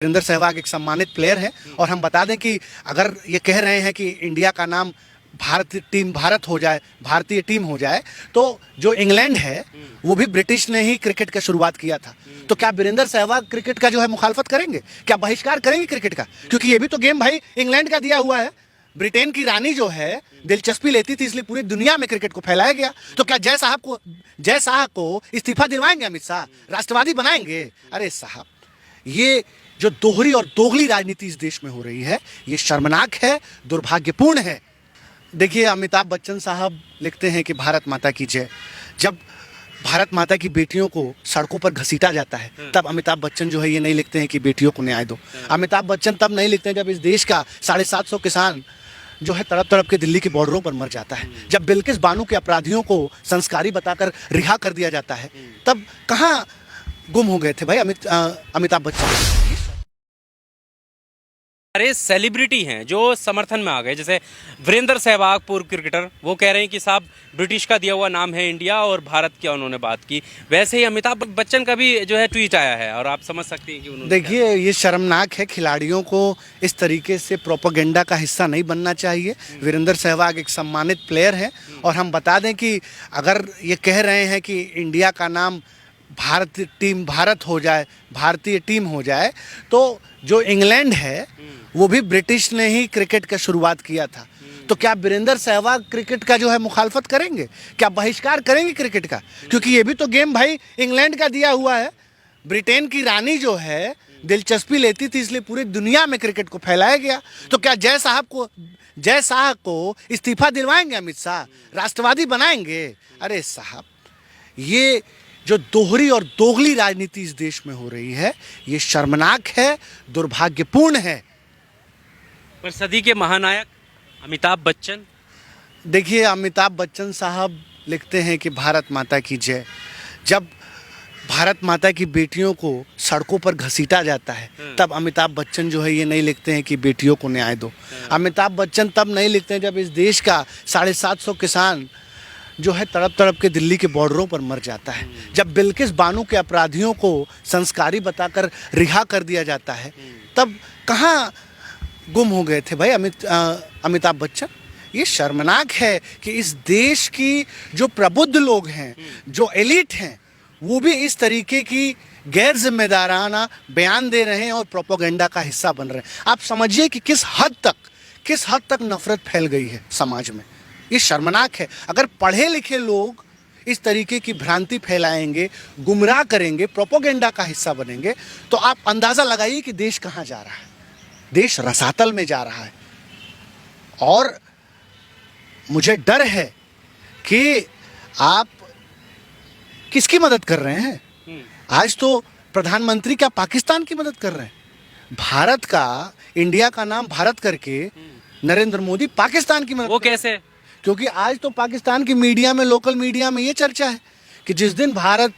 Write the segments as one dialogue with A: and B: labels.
A: वीरेंद्र सहवाग एक सम्मानित प्लेयर हैं और हम बता दें कि अगर ये कह रहे हैं कि इंडिया का नाम भारत हो जाए, भारतीय टीम हो जाए, तो जो इंग्लैंड है वो भी ब्रिटिश ने ही क्रिकेट का शुरुआत किया था। तो क्या वीरेंद्र सहवाग क्रिकेट का जो है मुखालफत करेंगे, क्या बहिष्कार करेंगे क्रिकेट का? क्योंकि ये भी तो गेम भाई इंग्लैंड का दिया हुआ है। ब्रिटेन की रानी जो है दिलचस्पी लेती थी, इसलिए पूरी दुनिया में क्रिकेट को फैलाया गया। तो क्या जय शाह को इस्तीफा दिलवाएंगे अमित शाह, राष्ट्रवादी बनाएंगे? अरे साहब, ये जो दोहरी और दोगली राजनीति इस देश में हो रही है, ये शर्मनाक है, दुर्भाग्यपूर्ण है। देखिए, अमिताभ बच्चन साहब लिखते हैं कि भारत माता की जय। जब भारत माता की बेटियों को सड़कों पर घसीटा जाता है, तब अमिताभ बच्चन जो है ये नहीं लिखते हैं कि बेटियों को न्याय दो। अमिताभ बच्चन तब नहीं लिखते हैं जब इस देश का 750 किसान जो है तड़प तड़प के दिल्ली के बॉर्डरों पर मर जाता है, जब बिल्किस बानो के अपराधियों को संस्कारी बताकर रिहा कर दिया जाता है, तब कहाँ गुम हो गए थे भाई अमिताभ बच्चन?
B: सारे सेलिब्रिटी हैं जो समर्थन में आ गए। जैसे वीरेंद्र सहवाग, पूर्व क्रिकेटर, वो कह रहे हैं कि साहब ब्रिटिश का दिया हुआ नाम है इंडिया और भारत की उन्होंने बात की। वैसे ही अमिताभ बच्चन का भी जो है ट्वीट आया है और आप समझ सकते हैं कि उन्होंने,
A: देखिए, ये शर्मनाक है। खिलाड़ियों को इस तरीके से प्रोपेगेंडा का हिस्सा नहीं बनना चाहिए। वीरेंद्र सहवाग एक सम्मानित प्लेयर हैं और हम बता दें कि अगर ये कह रहे हैं कि इंडिया का नाम भारत हो जाए, भारतीय टीम हो जाए, तो जो इंग्लैंड है वो भी ब्रिटिश ने ही क्रिकेट का शुरुआत किया था। तो क्या वीरेंद्र सहवाग क्रिकेट का जो है मुखालफत करेंगे, क्या बहिष्कार करेंगे क्रिकेट का? क्योंकि ये भी तो गेम भाई इंग्लैंड का दिया हुआ है। ब्रिटेन की रानी जो है दिलचस्पी लेती थी, इसलिए पूरी दुनिया में क्रिकेट को फैलाया गया। तो क्या जय शाह को इस्तीफा दिलवाएंगे अमित शाह, राष्ट्रवादी बनाएंगे? अरे साहब, ये जो दोहरी और दोगली राजनीति इस देश में हो रही है, ये शर्मनाक है, दुर्भाग्यपूर्ण है।
B: पर सदी के महानायक अमिताभ बच्चन,
A: देखिए, अमिताभ बच्चन साहब लिखते हैं कि भारत माता की जय। जब भारत माता की बेटियों को सड़कों पर घसीटा जाता है, तब अमिताभ बच्चन जो है ये नहीं लिखते हैं कि बेटियों को न्याय दो। अमिताभ बच्चन तब नहीं लिखते हैं जब इस देश का 750 किसान जो है तड़प तड़प के दिल्ली के बॉर्डरों पर मर जाता है, जब बिल्किस बानो के अपराधियों को संस्कारी बताकर रिहा कर दिया जाता है, तब कहाँ गुम हो गए थे भाई अमिताभ बच्चन? ये शर्मनाक है कि इस देश की जो प्रबुद्ध लोग हैं, जो एलिट हैं, वो भी इस तरीके की गैर जिम्मेदाराना बयान दे रहे हैं और प्रोपेगेंडा का हिस्सा बन रहे हैं। आप समझिए कि किस हद तक नफरत फैल गई है समाज में। ये शर्मनाक है। अगर पढ़े लिखे लोग इस तरीके की भ्रांति फैलाएंगे, गुमराह करेंगे, प्रोपेगेंडा का हिस्सा बनेंगे, तो आप अंदाज़ा लगाइए कि देश कहाँ जा रहा है। देश रसातल में जा रहा है। और मुझे डर है कि आप किसकी मदद कर रहे हैं? आज तो प्रधानमंत्री क्या पाकिस्तान की मदद कर रहे हैं? भारत का, इंडिया का नाम भारत करके नरेंद्र मोदी पाकिस्तान की मदद
B: वो कैसे?
A: क्योंकि आज तो पाकिस्तान की मीडिया में, लोकल मीडिया में ये चर्चा है कि जिस दिन भारत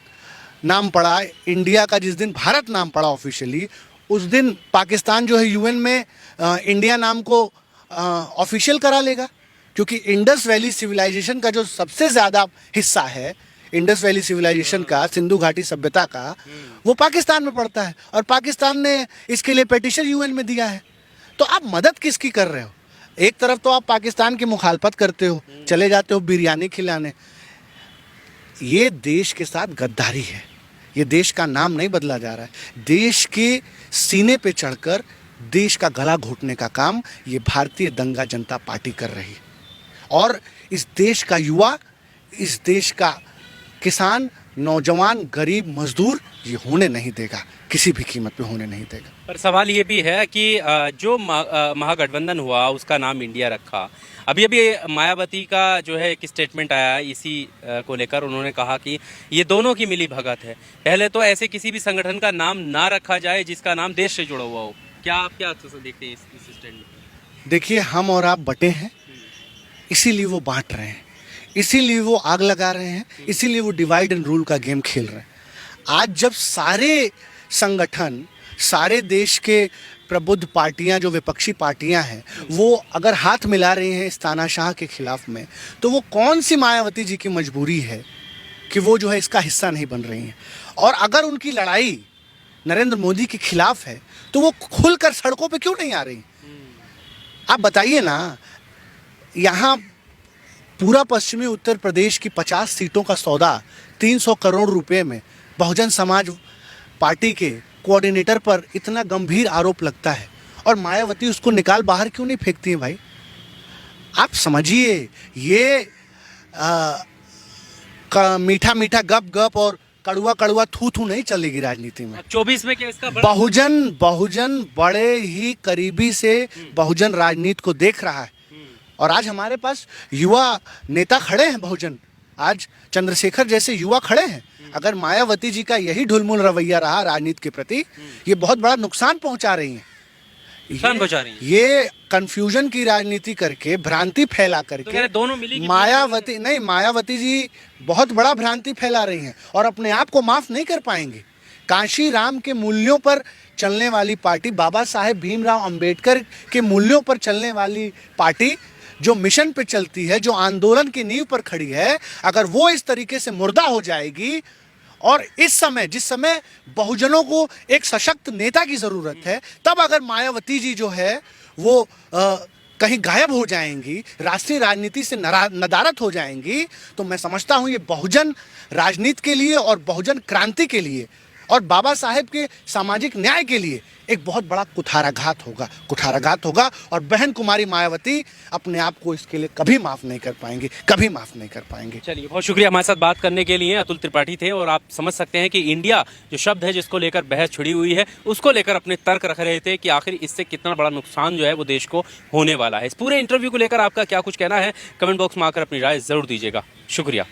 A: नाम पड़ा, इंडिया का जिस दिन भारत नाम पड़ा ऑफिशियली, उस दिन पाकिस्तान जो है यूएन में इंडिया नाम को ऑफिशियल करा लेगा। क्योंकि इंडस वैली सिविलाइजेशन का जो सबसे ज़्यादा हिस्सा है, इंडस वैली सिविलाइजेशन का, सिंधु घाटी सभ्यता का, वो पाकिस्तान में पड़ता है और पाकिस्तान ने इसके लिए पिटीशन यूएन में दिया है। तो आप मदद किसकी कर रहे हो? एक तरफ तो आप पाकिस्तान की मुखालफत करते हो, चले जाते हो बिरयानी खिलाने। ये देश के साथ गद्दारी है। ये देश का नाम नहीं बदला जा रहा है। देश के सीने पे चढ़कर देश का गला घोटने का काम ये भारतीय दंगा जनता पार्टी कर रही है। और इस देश का युवा, इस देश का किसान, नौजवान, गरीब, मजदूर ये होने नहीं देगा, किसी भी कीमत पे होने नहीं देगा।
B: पर सवाल ये भी है कि जो महागठबंधन हुआ उसका नाम इंडिया रखा। अभी मायावती का जो है एक स्टेटमेंट आया इसी को लेकर, उन्होंने कहा कि ये दोनों की मिली भगत है। पहले तो ऐसे किसी भी संगठन का नाम ना रखा जाए जिसका नाम देश से जुड़ा हुआ हो। क्या आप देखते हैं इस स्टेटमेंट?
A: देखिए, हम और आप बटे हैं, इसीलिए वो बांट रहे हैं, इसीलिए वो आग लगा रहे हैं, इसीलिए वो डिवाइड एंड रूल का गेम खेल रहे हैं। आज जब सारे संगठन, सारे देश के प्रबुद्ध पार्टियां, जो विपक्षी पार्टियां हैं, वो अगर हाथ मिला रही हैं इस तानाशाह के खिलाफ में, तो वो कौन सी मायावती जी की मजबूरी है कि वो जो है इसका हिस्सा नहीं बन रही हैं? और अगर उनकी लड़ाई नरेंद्र मोदी के खिलाफ है तो वो खुलकर सड़कों पे क्यों नहीं आ रही? आप बताइए ना, यहाँ पूरा पश्चिमी उत्तर प्रदेश की 50 सीटों का सौदा 300 करोड़ रुपए में बहुजन समाज पार्टी के कोऑर्डिनेटर पर इतना गंभीर आरोप लगता है और मायावती उसको निकाल बाहर क्यों नहीं फेंकती है भाई? आप समझिए, ये मीठा मीठा गप गप और कड़ुआ कड़ुआ थू थू नहीं चलेगी राजनीति में।
B: 24 में क्या इसका बड़ा
A: बहुजन बड़े ही करीबी से बहुजन राजनीति को देख रहा है और आज हमारे पास युवा नेता खड़े हैं बहुजन, आज चंद्रशेखर जैसे युवा खड़े हैं। अगर मायावती जी का यही ढुलमुल रवैया रहा राजनीति के प्रति, ये बहुत बड़ा नुकसान पहुंचा रही हैं।
B: नुकसान पहुंचा रही हैं।
A: ये कंफ्यूजन की राजनीति करके, भ्रांति फैला करके,
B: दोनों मिली
A: मायावती जी बहुत बड़ा भ्रांति फैला रही हैं और अपने आप को माफ नहीं कर पाएंगे। कांशी राम के मूल्यों पर चलने वाली पार्टी, बाबा साहेब भीमराव अंबेडकर के मूल्यों पर चलने वाली पार्टी, जो मिशन पे चलती है, जो आंदोलन की नींव पर खड़ी है, अगर वो इस तरीके से मुर्दा हो जाएगी और इस समय जिस समय बहुजनों को एक सशक्त नेता की जरूरत है, तब अगर मायावती जी जो है वो कहीं गायब हो जाएंगी, राष्ट्रीय राजनीति से नदारद हो जाएंगी, तो मैं समझता हूं ये बहुजन राजनीति के लिए और बहुजन क्रांति के लिए और बाबा साहेब के सामाजिक न्याय के लिए एक बहुत बड़ा कुठाराघात होगा और बहन कुमारी मायावती अपने आप को इसके लिए कभी माफ नहीं कर पाएंगे।
B: चलिए, बहुत शुक्रिया हमारे साथ बात करने के लिए। अतुल त्रिपाठी थे और आप समझ सकते हैं कि इंडिया जो शब्द है जिसको लेकर बहस छिड़ी हुई है, उसको लेकर अपने तर्क रख रहे थे कि आखिर इससे कितना बड़ा नुकसान जो है वो देश को होने वाला है। इस पूरे इंटरव्यू को लेकर आपका क्या कुछ कहना है, कमेंट बॉक्स में आकर अपनी राय जरूर दीजिएगा। शुक्रिया।